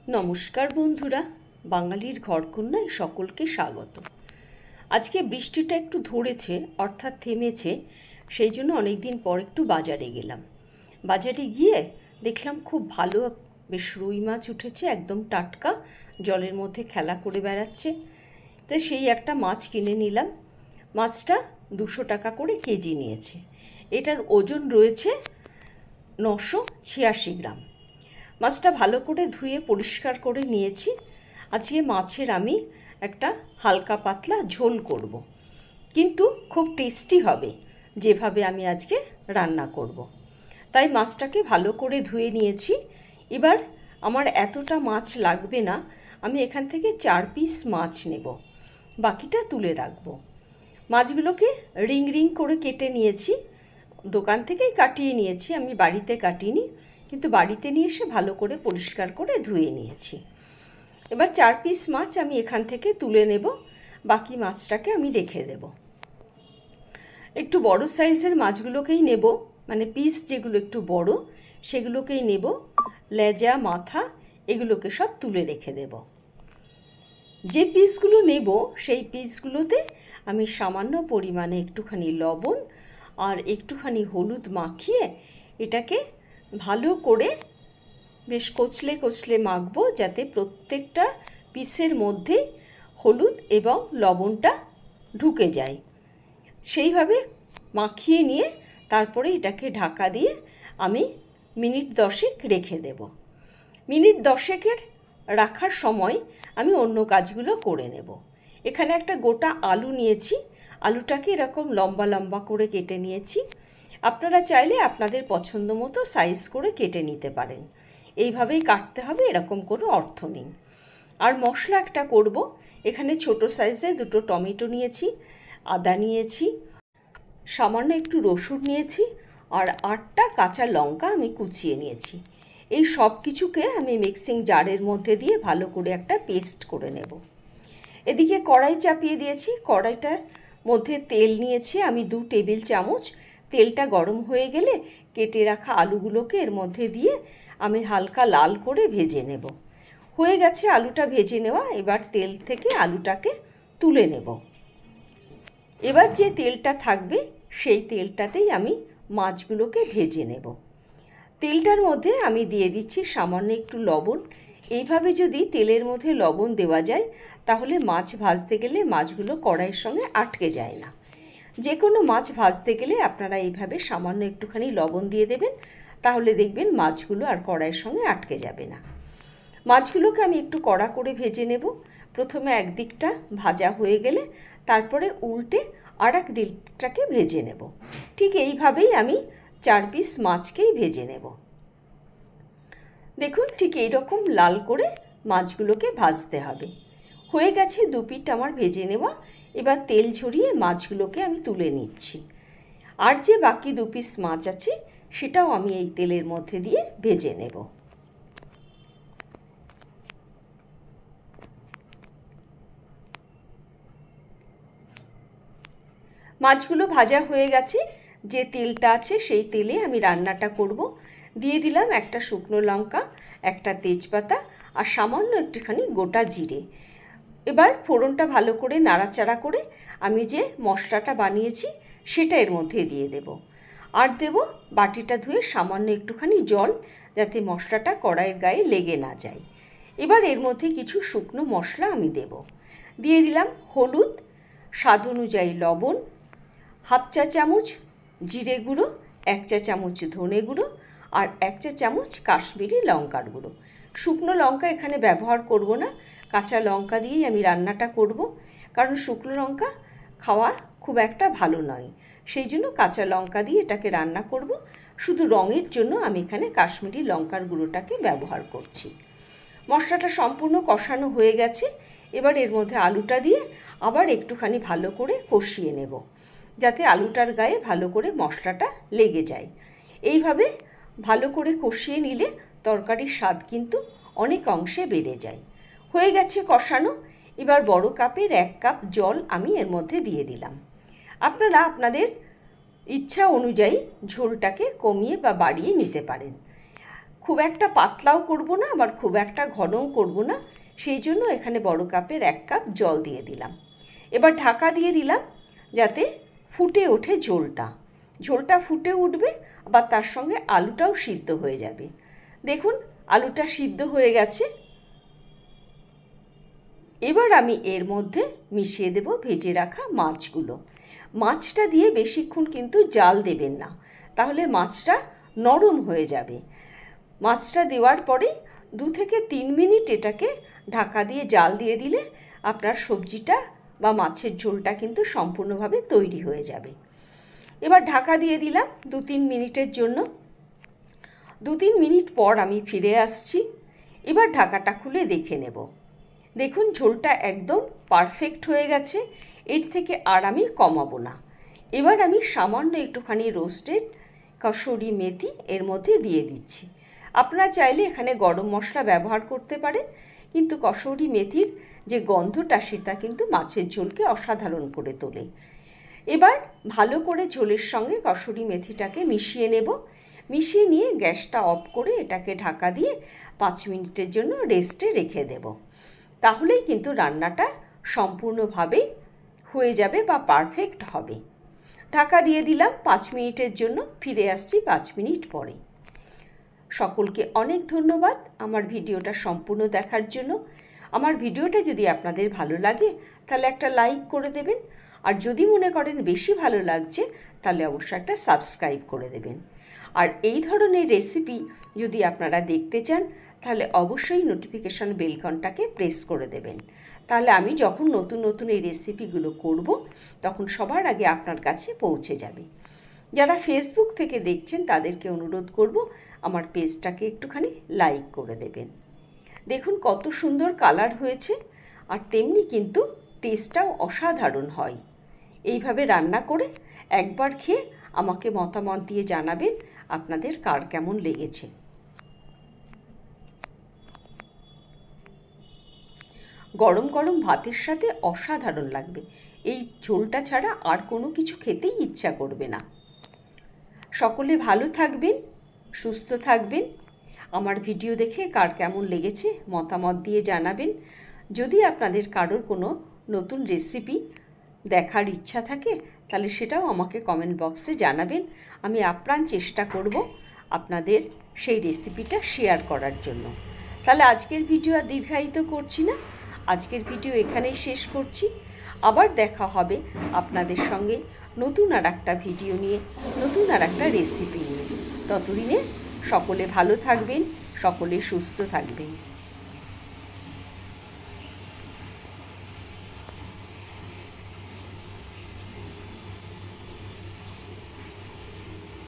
নমস্কার বন্ধুরা, বাঙালির ঘরকন্যায় সকলকে স্বাগত। আজকে বৃষ্টিটা একটু ধরেছে, অর্থাৎ থেমেছে, সেই জন্য অনেক দিন পর একটু বাজারে গেলাম। বাজারে গিয়ে দেখলাম খুব ভালো বেশ রুই মাছ উঠেছে, একদম টাটকা, জলের মধ্যে খেলা করে বেড়াচ্ছে। তো সেই একটা মাছ কিনে নিলাম। মাছটা 200 টাকা করে কেজি নিয়েছে। এটার ওজন রয়েছে 986 গ্রাম। মাছটা ভালো করে ধুয়ে পরিষ্কার করে নিয়েছি। আজকে মাছের আমি একটা হালকা পাতলা ঝোল করব, কিন্তু খুব টেস্টি হবে যেভাবে আমি আজকে রান্না করব। তাই মাছটাকে ভালো করে ধুয়ে নিয়েছি। এবার আমার এতটা মাছ লাগবে না, আমি এখান থেকে 4 পিস মাছ নেব, বাকিটা তুলে রাখব। মাছগুলোকে রিং রিং করে কেটে নিয়েছি, দোকান থেকেই কাটিয়ে নিয়েছি, আমি বাড়িতে কাটিনি, কিন্তু বাড়িতে নিয়ে এসে ভালো করে পরিষ্কার করে ধুয়ে নিয়েছি। এবার 4 পিস মাছ আমি এখান থেকে তুলে নেব, বাকি মাছটাকে আমি রেখে দেব। একটু বড় সাইজের মাছগুলোকেই নেব, মানে পিস যেগুলো একটু বড় সেগুলোকেই নেব। লেজা মাথা এগুলোকে সব তুলে রেখে দেব। যে পিসগুলো নেব সেই পিসগুলোতে আমি সামান্য পরিমাণে একটুখানি লবণ আর একটুখানি হলুদ মাখিয়ে এটাকে ভালো করে বেশ কচলে কচলে মাখবো, যাতে প্রত্যেকটা পিসের মধ্যে হলুদ এবং লবণটা ঢুকে যায়। সেইভাবে মাখিয়ে নিয়ে তারপরে এটাকে ঢাকা দিয়ে আমি মিনিট 10 রেখে দেব। মিনিট 10 রাখার সময় আমি অন্য কাজগুলো করে নেব। এখানে একটা গোটা আলু নিয়েছি, আলুটাকে এরকম লম্বা লম্বা করে কেটে নিয়েছি। আপনারা চাইলে আপনাদের পছন্দ মতো সাইজ করে কেটে নিতে পারেন, এইভাবেই কাটতে হবে এরকম কোনো অর্থ নেই। আর মশলা একটা করব, এখানে ছোট সাইজে 2টো টমেটো নিয়েছি, আদা নিয়েছি, সামান্য একটু রসুন নিয়েছি, আর 8টা কাঁচা লঙ্কা আমি কুচিয়ে নিয়েছি। এই সব কিছুকে আমি মিক্সিং জারের মধ্যে দিয়ে ভালো করে একটা পেস্ট করে নেব। এদিকে কড়াই চাপিয়ে দিয়েছি, কড়াইটার মধ্যে তেল নিয়েছি আমি 2 টেবিল চামচ। তেলটা গরম হয়ে গেলে কেটে রাখা আলুগুলোকে এর মধ্যে দিয়ে আমি হালকা লাল করে ভেজে নেব। হয়ে গেছে আলুটা ভেজে নেওয়া, এবার তেল থেকে আলুটাকে তুলে নেব। এবার যে তেলটা থাকবে সেই তেলটাতেই আমি মাছগুলোকে ভেজে নেব। তেলটার মধ্যে আমি দিয়ে দিচ্ছি সামান্য একটু লবণ। এইভাবে যদি তেলের মধ্যে লবণ দেওয়া যায় তাহলে মাছ ভাজতে গেলে মাছগুলো কড়াইয়ের সঙ্গে আটকে যায় না। যে কোনো মাছ ভাজতে গেলে আপনারা এইভাবে সামান্য একটুখানি লবণ দিয়ে দেবেন, তাহলে দেখবেন মাছগুলো আর কড়াইয়ের সঙ্গে আটকে যাবে না। মাছগুলোকে আমি একটু কড়া করে ভেজে নেব। প্রথমে একদিকটা ভাজা হয়ে গেলে তারপরে উল্টে আর এক দিকটাকে ভেজে নেব। ঠিক এইভাবেই আমি 4 পিস মাছকেই ভেজে নেব। দেখুন, ঠিক এইরকম লাল করে মাছগুলোকে ভাজতে হবে। হয়ে গেছে 2 পিঠ আমার ভেজে নেওয়া। এবার তেল ঝরিয়ে মাছগুলোকে আমি তুলে নিচ্ছি। আর যে বাকি 2 পিস মাছ আছে সেটাও আমি এই তেলের মধ্যে দিয়ে ভেজে নেব। মাছগুলো ভাজা হয়ে গেছে, যে তেলটা আছে সেই তেলে আমি রান্নাটা করব। দিয়ে দিলাম একটা শুকনো লঙ্কা, একটা তেজপাতা আর সামান্য একটুখানি গোটা জিরে। এবার ফোড়নটা ভালো করে নাড়াচাড়া করে আমি যে মশলাটা বানিয়েছি সেটা এর মধ্যে দিয়ে দেব। আর দেব বাটিটা ধুয়ে সামান্য একটুখানি জল, যাতে মশলাটা কড়াইয়ের গায়ে লেগে না যায়। এবার এর মধ্যে কিছু শুকনো মশলা আমি দেব। দিয়ে দিলাম হলুদ, স্বাদ অনুযায়ী লবণ, হাফ চা চামচ জিরে গুঁড়ো, 1 চা চামচ ধনে গুঁড়ো আর 1 চা চামচ কাশ্মীরি লঙ্কার গুঁড়ো। শুকনো লঙ্কা এখানে ব্যবহার করব না, কাঁচা লঙ্কা দিয়েই আমি রান্নাটা করব, কারণ শুকনো লঙ্কা খাওয়া খুব একটা ভালো নয়। সেই জন্য কাঁচা লঙ্কা দিয়ে এটাকে রান্না করব। শুধু রঙের জন্য আমি এখানে কাশ্মীরি লঙ্কার গুঁড়োটাকে ব্যবহার করছি। মশলাটা সম্পূর্ণ কষানো হয়ে গেছে। এবার এর মধ্যে আলুটা দিয়ে আবার একটুখানি ভালো করে কষিয়ে নেব, যাতে আলুটার গায়ে ভালো করে মশলাটা লেগে যায়। এইভাবে ভালো করে কষিয়ে নিলে তরকারির স্বাদ কিন্তু অনেক অংশে বেড়ে যায়। হয়ে গেছে কষানো। এবার বড় কাপের 1 কাপ জল আমি এর মধ্যে দিয়ে দিলাম। আপনারা আপনাদের ইচ্ছা অনুযায়ী ঝোলটাকে কমিয়ে বা বাড়িয়ে নিতে পারেন। খুব একটা পাতলাও করব না, আবার খুব একটা ঘনও করব না, সেই জন্য এখানে বড় কাপের 1 কাপ জল দিয়ে দিলাম। এবার ঢাকা দিয়ে দিলাম যাতে ফুটে ওঠে ঝোলটা। ঝোলটা ফুটে উঠবে, আবার তার সঙ্গে আলুটাও সিদ্ধ হয়ে যাবে। দেখুন আলুটা সিদ্ধ হয়ে গেছে। এবার আমি এর মধ্যে মিশিয়ে দেব ভেজে রাখা মাছগুলো। মাছটা দিয়ে বেশিক্ষণ কিন্তু জাল দেবেন না, তাহলে মাছটা নরম হয়ে যাবে। মাছটা দেওয়ার পরে 2 থেকে 3 মিনিট এটাকে ঢাকা দিয়ে জাল দিয়ে দিলে আপনার সবজিটা বা মাছের ঝোলটা কিন্তু সম্পূর্ণভাবে তৈরি হয়ে যাবে। এবার ঢাকা দিয়ে দিলাম 2-3 মিনিটের জন্য। 2-3 মিনিট পর আমি ফিরে আসছি। এবার ঢাকাটা খুলে দেখে নেব। দেখুন ঝোলটা একদম পারফেক্ট হয়ে গেছে, এর থেকে আর আমি কমাবো না। এবার আমি সামান্য একটুখানি রোস্টেড কসুরি মেথি এর মধ্যে দিয়ে দিচ্ছি। আপনারা চাইলে এখানে গরম মশলা ব্যবহার করতে পারেন, কিন্তু কসুরি মেথির যে গন্ধটা সেটা কিন্তু মাছের ঝোলকে অসাধারণ করে তোলে। এবার ভালো করে ঝোলের সঙ্গে কসুরি মেথিটাকে মিশিয়ে নেব। মিশিয়ে নিয়ে গ্যাসটা অফ করে এটাকে ঢাকা দিয়ে 5 মিনিটের জন্য রেস্টে রেখে দেব। তাহলেই কিন্তু রান্নাটা সম্পূর্ণভাবে হয়ে যাবে বা পারফেক্ট হবে। ঢাকা দিয়ে দিলাম 5 মিনিটের জন্য, ফিরে আসছি 5 মিনিট পরে। সকলকে অনেক ধন্যবাদ আমার ভিডিওটা সম্পূর্ণ দেখার জন্য। আমার ভিডিওটা যদি আপনাদের ভালো লাগে তাহলে একটা লাইক করে দেবেন, আর যদি মনে করেন বেশি ভালো লাগছে তাহলে অবশ্যই একটা সাবস্ক্রাইব করে দেবেন। আর এই ধরনের রেসিপি যদি আপনারা দেখতে চান তাহলে অবশ্যই নোটিফিকেশন বেলকনটাকে প্রেস করে দেবেন। তাহলে আমি যখন নতুন নতুন এই রেসিপিগুলো করব তখন সবার আগে আপনার কাছে পৌঁছে যাবে। যারা ফেসবুক থেকে দেখছেন তাদেরকে অনুরোধ করব আমার পেজটাকে একটুখানি লাইক করে দেবেন। দেখুন কত সুন্দর কালার হয়েছে, আর তেমনি কিন্তু টেস্টটাও অসাধারণ হয়। এইভাবে রান্না করে একবার খেয়ে আমাকে মতামত দিয়ে জানাবেন আপনাদের কার কেমন লেগেছে। গরম গরম ভাতের সাথে অসাধারণ লাগবে। এই ঝোলটা ছাড়া আর কোনো কিছু খেতেই ইচ্ছা করবে না। সকলে ভালো থাকবেন, সুস্থ থাকবেন। আমার ভিডিও দেখে কার কেমন লেগেছে মতামত দিয়ে জানাবেন। যদি আপনাদের কারোর কোনো নতুন রেসিপি দেখার ইচ্ছা থাকে তাহলে সেটাও আমাকে কমেন্ট বক্সে জানাবেন। আমি আপ্রাণ চেষ্টা করব আপনাদের সেই রেসিপিটা শেয়ার করার জন্য। তাহলে আজকের ভিডিও আর দীর্ঘায়িত করছি না, আজকের ভিডিও এখানেই শেষ করছি। আবার দেখা হবে আপনাদের সঙ্গে নতুন আর একটা ভিডিও নিয়ে, নতুন আর একটা রেসিপি নিয়ে। ততদিনে সকলে ভালো থাকবেন, সকলে সুস্থ থাকবেন।